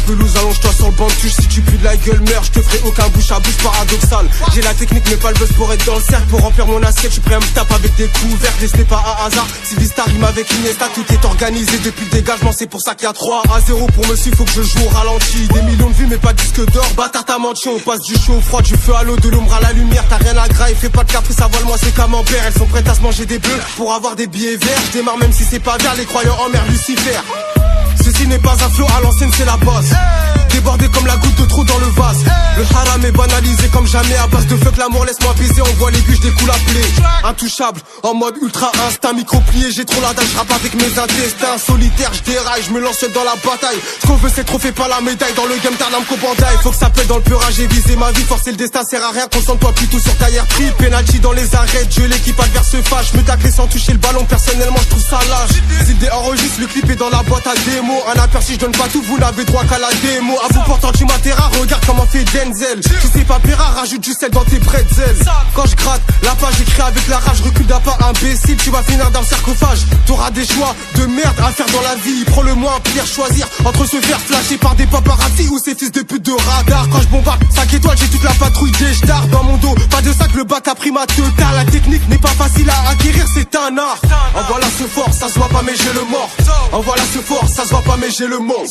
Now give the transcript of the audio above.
pelouse, allonge-toi sur le banc de touche. Si tu pues de la gueule, meurs, je te ferai aucun bouche à bouche paradoxal. J'ai la technique mais pas le buzz pour être dans le cercle. Pour remplir mon assiette, je suis prêt à me taper avec des couverts. Ce n'est pas à hasard, si Vista rime avec Iniesta, tout est organisé depuis le dégagement. C'est pour ça qu'il y a 3-0 pour me suivre, faut que je joue au ralenti. Des millions de vues mais pas de disque d'or, bâtard t'as menti. On passe du chaud au froid, du feu à l'eau, de l'ombre à la lumière. T'as rien à grailler, fais pas de caprice, ça vole moi c'est camembert. Elles sont prêtes à se manger des bœufs pour avoir des billets verts. Je démarre même si c'est pas vert, les croyants en mer Lucifer. Ceci n'est pas un flow, à l'ancienne c'est la bosse. Débordé comme la goutte de trop dans le vase. Le haram est banalisé comme jamais. À base de fuck l'amour, laisse-moi baiser. On voit les bûches des coups appelés. Intouchable, en mode ultra instinct. Micro plié, j'ai trop la dalle, je rappe avec mes intestins. Solitaire, je déraille, je me lance seul dans la bataille. Ce qu'on veut c'est trophée, pas la médaille. Dans le game t'as l'âme qu'au bandaille. Faut que ça pète dans le peurage, j'ai visé ma vie. Forcer le destin sert à rien, concentre-toi plutôt sur ta air trip. Penalty dans les arrêts, Dieu l'équipe adverse se fâche. Me tacler sans toucher le ballon, personnellement je trouve ça lâche. Zildé enregistre, le clip est dans la boîte à démo. Un aperçu, je donne pas tout, vous n'avez droit qu'à la démo. À vous portant tu m'atterras, regarde comment fait Denzel. Tu sais pas Péra, rajoute du sel dans tes pretzels. Quand je gratte, la page j'écris avec la rage. Recule d'un pas imbécile, tu vas finir dans le sarcophage. T'auras des choix de merde à faire dans la vie. Prends le moins pire, choisir entre se faire flasher par des paparazzi ou ces fils de pute de radar. Quand je bombarde 5 étoiles, j'ai toute la patrouille des stars dans mon dos. Pas de sac, le bac a pris ma teuta. La technique n'est pas facile à acquérir, c'est un art. Envoie la ce fort, ça se voit pas mais j'ai le mort. Envoie la ce fort, ça se voit pas mais j'ai le mort.